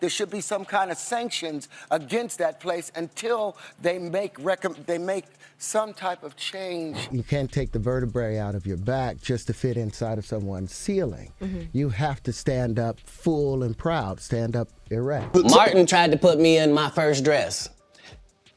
There should be some kind of sanctions against that place until they make some type of change. You can't take the vertebrae out of your back just to fit inside of someone's ceiling. You have to stand up full and proud, stand up erect. Martin tried to put me in my first dress.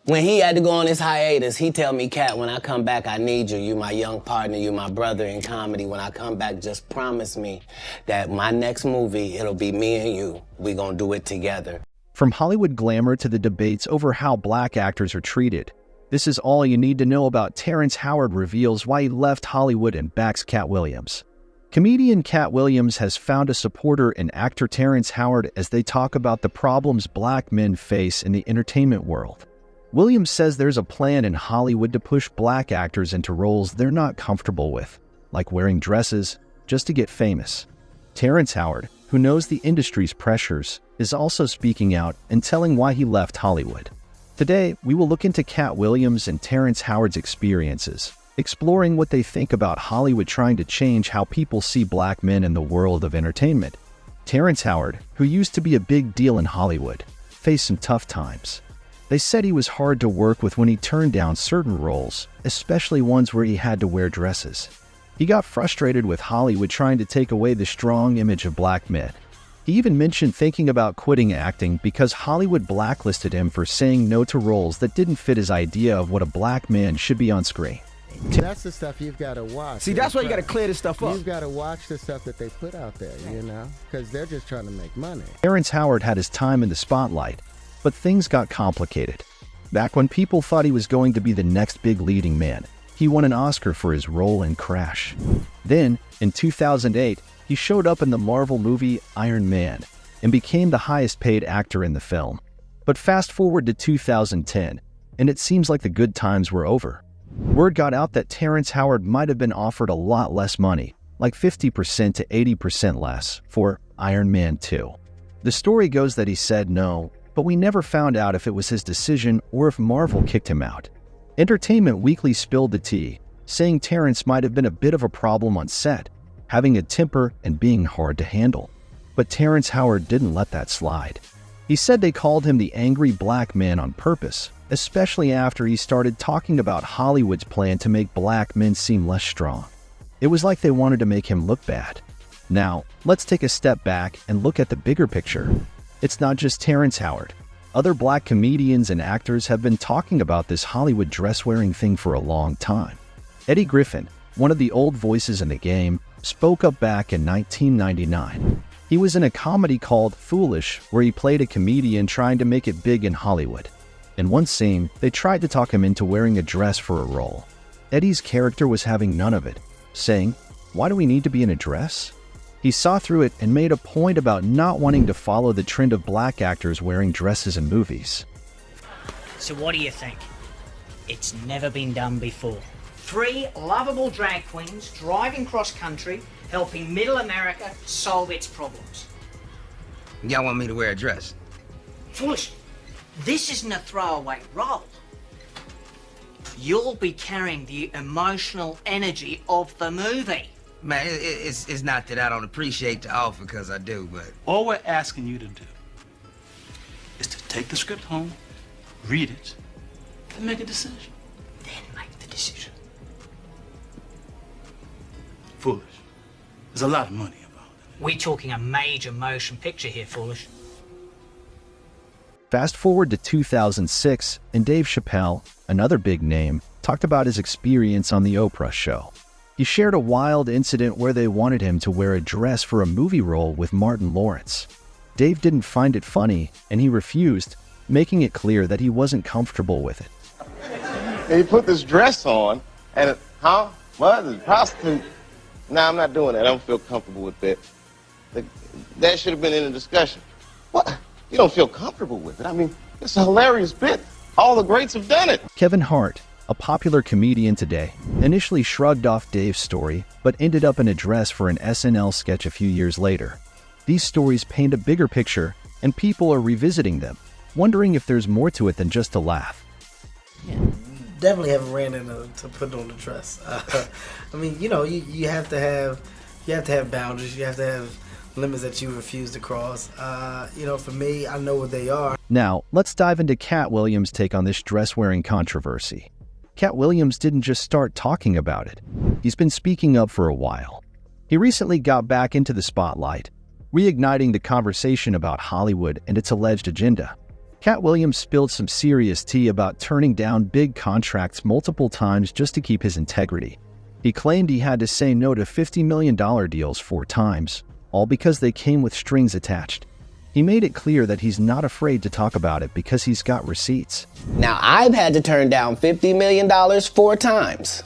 When he had to go on his hiatus, he tell me, Katt, when I come back, I need you. You my young partner, you my brother in comedy. When I come back, just promise me that my next movie, it'll be me and you. We gonna do it together. From Hollywood glamour to the debates over how black actors are treated, this is all you need to know about Terrence Howard reveals why he left Hollywood and backs Katt Williams. Comedian Katt Williams has found a supporter in actor Terrence Howard as they talk about the problems black men face in the entertainment world. Williams says there's a plan in Hollywood to push black actors into roles they're not comfortable with, like wearing dresses just to get famous. Terrence Howard, who knows the industry's pressures, is also speaking out and telling why he left Hollywood. Today, we will look into Katt Williams and Terrence Howard's experiences, exploring what they think about Hollywood trying to change how people see black men in the world of entertainment. Terrence Howard, who used to be a big deal in Hollywood, faced some tough times. They said he was hard to work with when he turned down certain roles, especially ones where he had to wear dresses. He got frustrated with Hollywood trying to take away the strong image of black men. He even mentioned thinking about quitting acting because Hollywood blacklisted him for saying no to roles that didn't fit his idea of what a black man should be on screen. That's the stuff you've got to watch. See, that's why you got to clear this stuff up. You've got to watch the stuff that they put out there, you know, because they're just trying to make money. Terrence Howard had his time in the spotlight, but things got complicated. Back when people thought he was going to be the next big leading man, he won an Oscar for his role in Crash. Then, in 2008, he showed up in the Marvel movie Iron Man and became the highest paid actor in the film. But fast forward to 2010, and it seems like the good times were over. Word got out that Terrence Howard might have been offered a lot less money, like 50% to 80% less, for Iron Man 2. The story goes that he said no, but we never found out if it was his decision or if Marvel kicked him out. Entertainment Weekly spilled the tea, saying Terrence might have been a bit of a problem on set, having a temper and being hard to handle. But Terrence Howard didn't let that slide. He said they called him the angry black man on purpose, especially after he started talking about Hollywood's plan to make black men seem less strong. It was like they wanted to make him look bad. Now, let's take a step back and look at the bigger picture. It's not just Terrence Howard. Other black comedians and actors have been talking about this Hollywood dress-wearing thing for a long time. Eddie Griffin, one of the old voices in the game, spoke up back in 1999. He was in a comedy called Foolish, where he played a comedian trying to make it big in Hollywood. In one scene, they tried to talk him into wearing a dress for a role. Eddie's character was having none of it, saying, "Why do we need to be in a dress?" He saw through it and made a point about not wanting to follow the trend of black actors wearing dresses in movies. So what do you think? It's never been done before. 3 lovable drag queens driving cross-country, helping middle America solve its problems. Y'all want me to wear a dress? Foolish. This isn't a throwaway role. You'll be carrying the emotional energy of the movie. Man, it's not that I don't appreciate the offer, because I do, but... All we're asking you to do is to take the script home, read it, and make a decision. Then make the decision. Foolish. There's a lot of money involved in it. We're talking a major motion picture here, Foolish. Fast forward to 2006, and Dave Chappelle, another big name, talked about his experience on The Oprah Show. He shared a wild incident where they wanted him to wear a dress for a movie role with Martin Lawrence. Dave didn't find it funny, and he refused, making it clear that he wasn't comfortable with it. And you put this dress on, and what? The prostitute? Nah, I'm not doing that. I don't feel comfortable with that. That should have been in the discussion. What? You don't feel comfortable with it? I mean, it's a hilarious bit. All the greats have done it. Kevin Hart, a popular comedian today, initially shrugged off Dave's story, but ended up in a dress for an SNL sketch a few years later. These stories paint a bigger picture, and people are revisiting them, wondering if there's more to it than just a laugh. Yeah, definitely haven't ran into to put on the dress. I mean, you know, you have to have boundaries. You have to have limits that you refuse to cross. For me, I know what they are. Now, let's dive into Katt Williams' take on this dress-wearing controversy. Katt Williams didn't just start talking about it. He's been speaking up for a while. He recently got back into the spotlight, reigniting the conversation about Hollywood and its alleged agenda. Katt Williams spilled some serious tea about turning down big contracts multiple times just to keep his integrity. He claimed he had to say no to $50 million deals 4 times, all because they came with strings attached. He made it clear that he's not afraid to talk about it because he's got receipts. Now, I've had to turn down $50 million 4 times.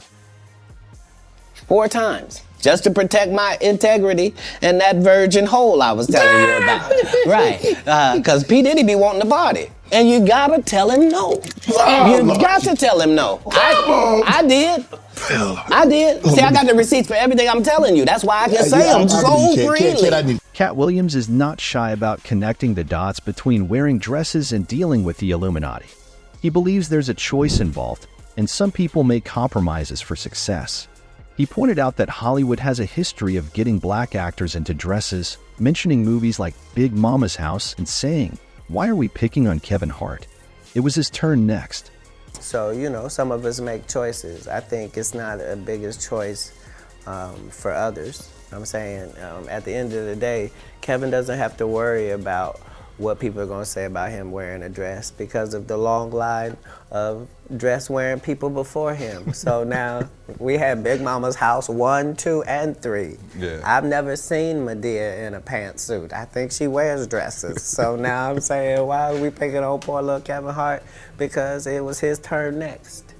4 times. Just to protect my integrity and that virgin hole I was telling you about. Right. Because P. Diddy be wanting to party. And you gotta tell him no. You got to tell him no. I did. I did. See, I got the receipts for everything I'm telling you. That's why I can say them so freely. Katt Williams is not shy about connecting the dots between wearing dresses and dealing with the Illuminati. He believes there's a choice involved, and some people make compromises for success. He pointed out that Hollywood has a history of getting black actors into dresses, mentioning movies like Big Mama's House and saying, "Why are we picking on Kevin Hart?" It was his turn next. So, some of us make choices. I think it's not a biggest choice for others. I'm saying at the end of the day, Kevin doesn't have to worry about what people are going to say about him wearing a dress because of the long line of dress-wearing people before him. So now we had Big Mama's House 1, 2, and 3. Yeah. I've never seen Medea in a pantsuit. I think she wears dresses. So now I'm saying, why are we picking on poor little Kevin Hart? Because it was his turn next.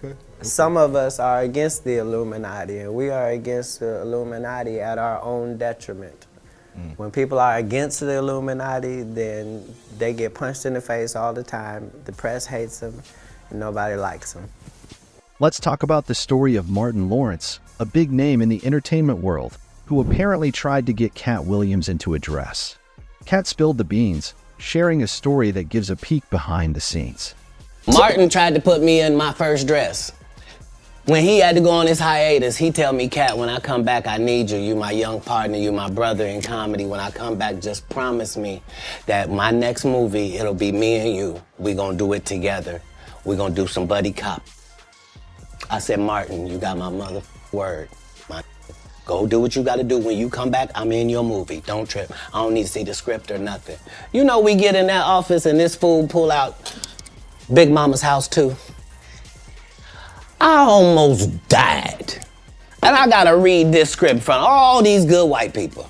Okay. Some of us are against the Illuminati, and we are against the Illuminati at our own detriment. When people are against the Illuminati, then they get punched in the face all the time. The press hates them, and nobody likes them. Let's talk about the story of Martin Lawrence, a big name in the entertainment world, who apparently tried to get Katt Williams into a dress. Katt spilled the beans, sharing a story that gives a peek behind the scenes. Martin tried to put me in my first dress. When he had to go on his hiatus, he tell me, "Katt, when I come back, I need you. You my young partner, you my brother in comedy. When I come back, just promise me that my next movie, it'll be me and you. We gonna do it together. We gonna do some buddy cop." I said, "Martin, you got my mother word. Go do what you gotta do. When you come back, I'm in your movie. Don't trip. I don't need to see the script or nothing." We get in that office and this fool pull out Big Mama's House 2. I almost died. And I gotta read this script in front of all these good white people,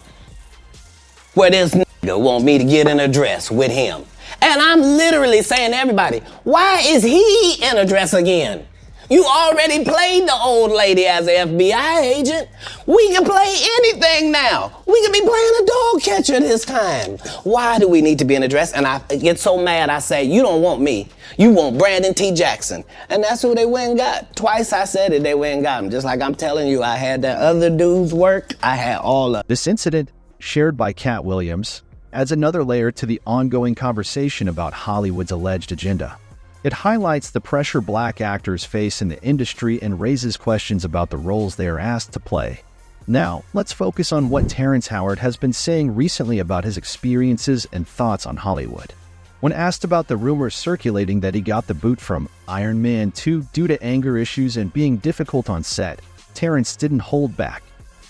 where this nigga want me to get in a dress with him. And I'm literally saying to everybody, why is he in a dress again? You already played the old lady as an FBI agent. We can play anything now. We can be playing a dog catcher this time. Why do we need to be in a dress? And I get so mad, I say, you don't want me. You want Brandon T. Jackson. And that's who they went and got. Twice I said it, they went and got him. Just like I'm telling you, I had that other dude's work. I had all of. This incident, shared by Katt Williams, adds another layer to the ongoing conversation about Hollywood's alleged agenda. It highlights the pressure black actors face in the industry and raises questions about the roles they are asked to play. Now, let's focus on what Terrence Howard has been saying recently about his experiences and thoughts on Hollywood. When asked about the rumors circulating that he got the boot from Iron Man 2 due to anger issues and being difficult on set, Terrence didn't hold back.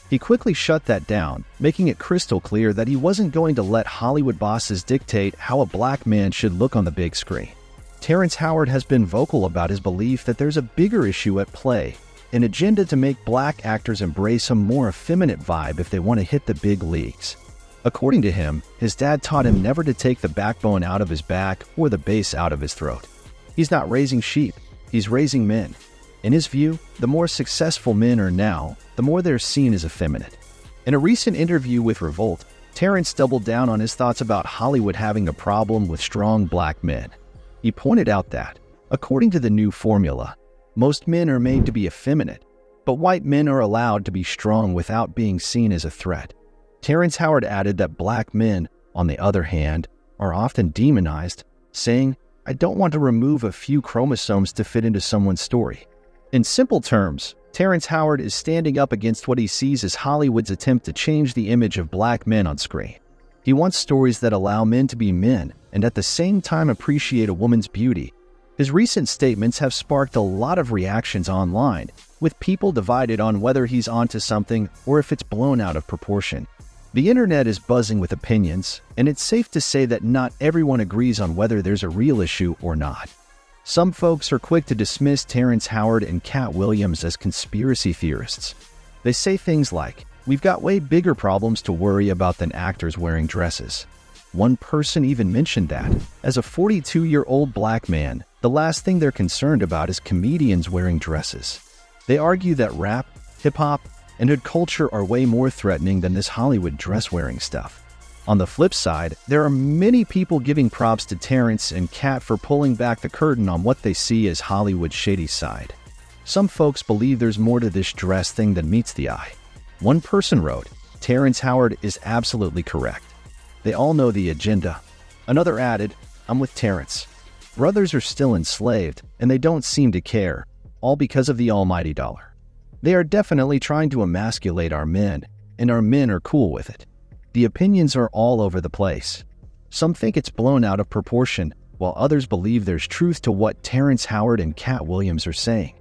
He quickly shut that down, making it crystal clear that he wasn't going to let Hollywood bosses dictate how a black man should look on the big screen. Terrence Howard has been vocal about his belief that there's a bigger issue at play, an agenda to make black actors embrace a more effeminate vibe if they want to hit the big leagues. According to him, his dad taught him never to take the backbone out of his back or the bass out of his throat. He's not raising sheep, he's raising men. In his view, the more successful men are now, the more they're seen as effeminate. In a recent interview with Revolt, Terrence doubled down on his thoughts about Hollywood having a problem with strong black men. He pointed out that, according to the new formula, most men are made to be effeminate, but white men are allowed to be strong without being seen as a threat. Terrence Howard added that black men, on the other hand, are often demonized, saying, "I don't want to remove a few chromosomes to fit into someone's story." In simple terms, Terrence Howard is standing up against what he sees as Hollywood's attempt to change the image of black men on screen. He wants stories that allow men to be men and at the same time appreciate a woman's beauty. His recent statements have sparked a lot of reactions online, with people divided on whether he's onto something or if it's blown out of proportion. The internet is buzzing with opinions, and it's safe to say that not everyone agrees on whether there's a real issue or not. Some folks are quick to dismiss Terrence Howard and Katt Williams as conspiracy theorists. They say things like, "We've got way bigger problems to worry about than actors wearing dresses." One person even mentioned that, as a 42-year-old black man, the last thing they're concerned about is comedians wearing dresses. They argue that rap, hip-hop, and hood culture are way more threatening than this Hollywood dress-wearing stuff. On the flip side, there are many people giving props to Terrence and Katt for pulling back the curtain on what they see as Hollywood's shady side. Some folks believe there's more to this dress thing than meets the eye. One person wrote, "Terrence Howard is absolutely correct. They all know the agenda." Another added, "I'm with Terrence. Brothers are still enslaved, and they don't seem to care, all because of the almighty dollar. They are definitely trying to emasculate our men, and our men are cool with it." The opinions are all over the place. Some think it's blown out of proportion, while others believe there's truth to what Terrence Howard and Katt Williams are saying.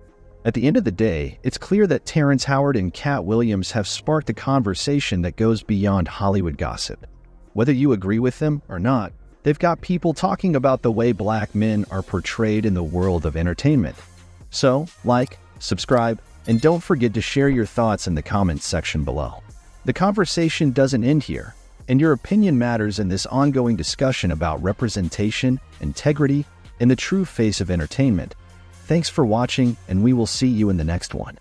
At the end of the day, it's clear that Terrence Howard and Katt Williams have sparked a conversation that goes beyond Hollywood gossip. Whether you agree with them or not, they've got people talking about the way black men are portrayed in the world of entertainment. So, like, subscribe, and don't forget to share your thoughts in the comments section below. The conversation doesn't end here, and your opinion matters in this ongoing discussion about representation, integrity, and the true face of entertainment. Thanks for watching, and we will see you in the next one.